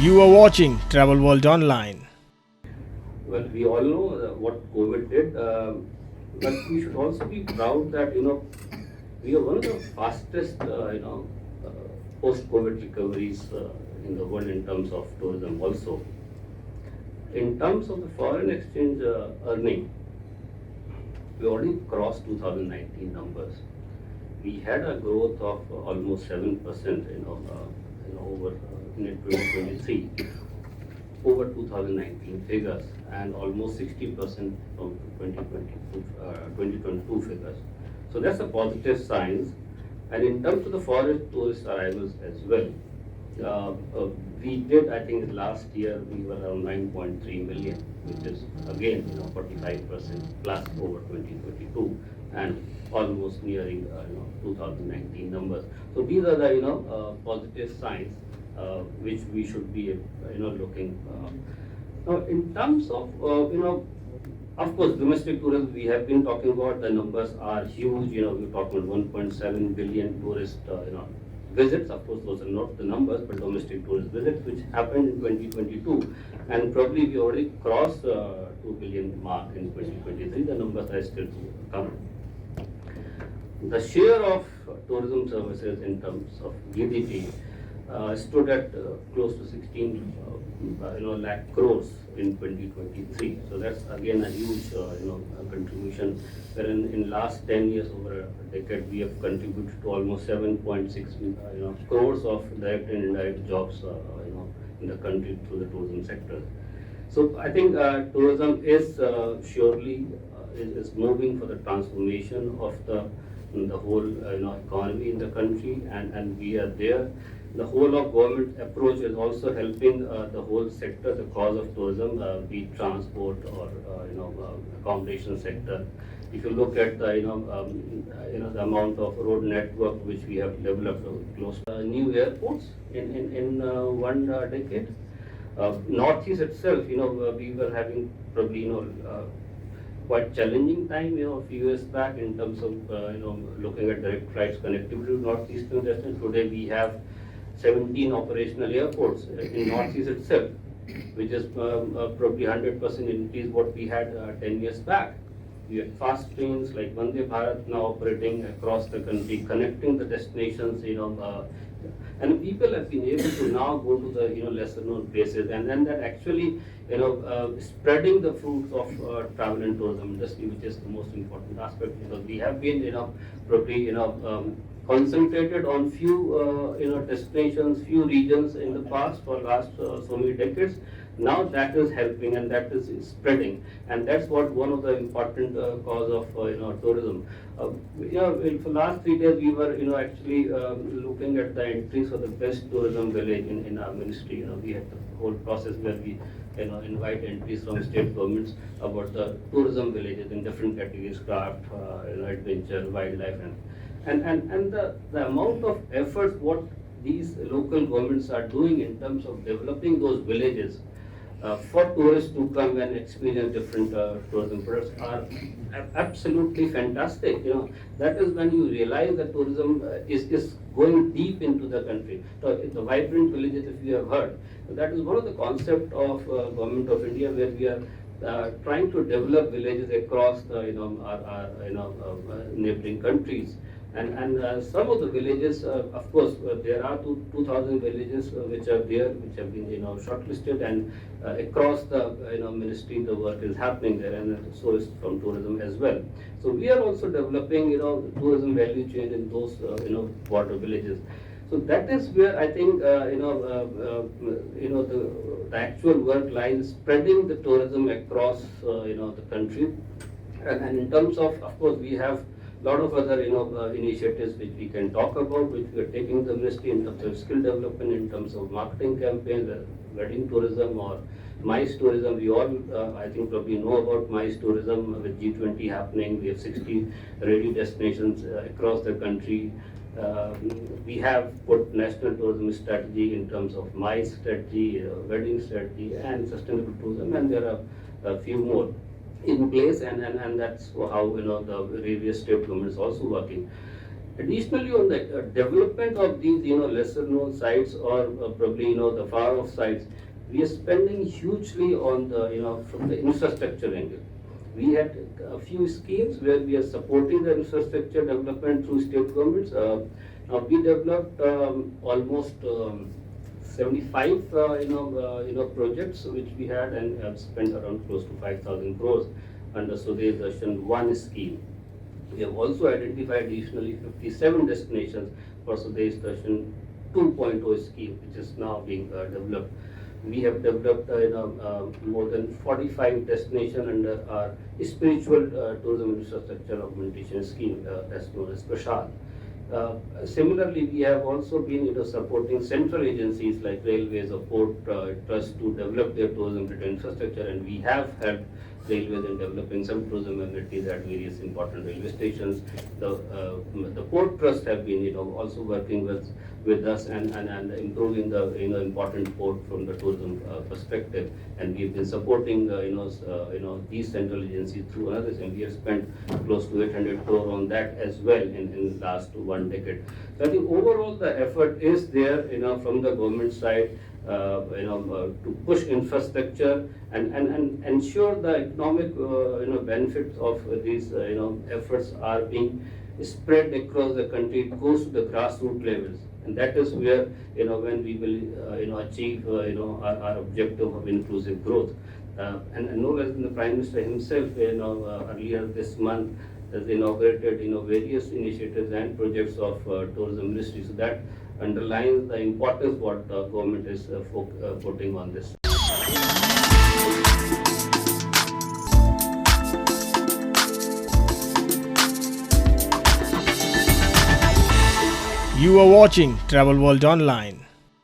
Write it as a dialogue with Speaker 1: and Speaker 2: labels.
Speaker 1: You are watching Travel World Online.
Speaker 2: Well, we all know what COVID did, but we should also be proud that we are one of the fastest uh, post-COVID recoveries in the world in terms of tourism. Also, in terms of the foreign exchange earning, we already crossed 2019 numbers. We had a growth of almost 7%, over in 2023 over 2019 figures and almost 60% from 2022 figures. So that's a positive sign. And in terms of the foreign tourist arrivals as well, we did, I think last year we were around 9.3 million, which is again 45% plus over 2022 and almost nearing 2019 numbers. So these are the positive signs which we should be looking. Now in terms of of course domestic tourism, we have been talking about, the numbers are huge. We're talking about 1.7 billion tourist visits. Of course those are not the numbers, but domestic tourist visits which happened in 2022, and probably we already crossed 2 billion mark in 2023. The numbers are still to come. The share of tourism services in terms of GDP stood at close to 16 lakh crores in 2023. So that's again a huge contribution. Wherein in last 10 years, over a decade, we have contributed to almost 7.6 crores of direct and indirect jobs in the country through the tourism sector. So I think tourism is surely is moving for the transformation of the whole economy in the country, and we are there. The whole of government approach is also helping the whole sector, the cause of tourism, be it transport or accommodation sector. If you look at the the amount of road network which we have developed, close to new airports in one decade. Northeast itself, we were having probably quite challenging time, a few years back in terms of looking at direct flights connectivity to northeastern destinations. Today we have 17 operational airports in Northeast itself, which is probably 100% increase what we had 10 years back. We have fast trains like Vande Bharat now operating across the country, connecting the destinations, and people have been able to now go to the lesser known places, and then that actually spreading the fruits of travel and tourism industry, which is the most important aspect, because we have been probably concentrated on few destinations, few regions in the past for last so many decades. Now that is helping and that is spreading, and that's what one of the important cause of tourism. For last 3 days we were actually looking at the entries for the best tourism village in our ministry. We had the whole process where we invite entries from state governments about the tourism villages in different categories: craft, adventure, wildlife, and the amount of efforts what these local governments are doing in terms of developing those villages for tourists to come and experience different tourism products are absolutely fantastic. That is when you realize that tourism is going deep into the country. So the vibrant villages, if you have heard, that is one of the concept of Government of India, where we are trying to develop villages across the our neighboring countries. And some of the villages, of course, there are 2,000 villages which are there, which have been shortlisted, and across the ministry the work is happening there, and so is from tourism as well. So we are also developing tourism value chain in those border villages. So that is where I think the actual work lies, spreading the tourism across the country, and in terms of course we have lot of other initiatives which we can talk about, which we are taking the ministry in terms of skill development, in terms of marketing campaigns, wedding tourism or MICE tourism. We all I think probably know about MICE tourism with G20 happening. We have 60 ready destinations across the country. We have put national tourism strategy in terms of MICE strategy, wedding strategy, and sustainable tourism, and there are a few more in place, and that's how the various state governments also working. Additionally, on the development of these, lesser known sites or probably, the far off sites, we are spending hugely on the, from the infrastructure angle. We had a few schemes where we are supporting the infrastructure development through state governments. Now we developed almost 75, projects which we had and have spent around close to 5,000 crores under Swadesh Darshan 1 scheme. We have also identified additionally 57 destinations for Swadesh Darshan 2.0 scheme, which is now being developed. We have developed more than 45 destinations under our spiritual tourism infrastructure augmentation scheme, that's known as Prashad. Similarly, we have also been supporting central agencies like railways or port trust to develop their tourism infrastructure, and we have helped railways in developing some tourism amenities at various important railway stations. The port trust have been also working with us and improving the important port from the tourism perspective, and we've been supporting these central agencies through others, and we have spent close to 800 crore on that as well in last 1 decade. So I think overall the effort is there from the government side to push infrastructure and ensure the economic benefits of these efforts are being spread across the country. It goes to the grassroots levels, and that is where when we will achieve our objective of inclusive growth. And no less than the Prime Minister himself earlier this month has inaugurated various initiatives and projects of tourism ministry. So that underlines the importance what government is putting on this.
Speaker 1: You are watching Travel World Online.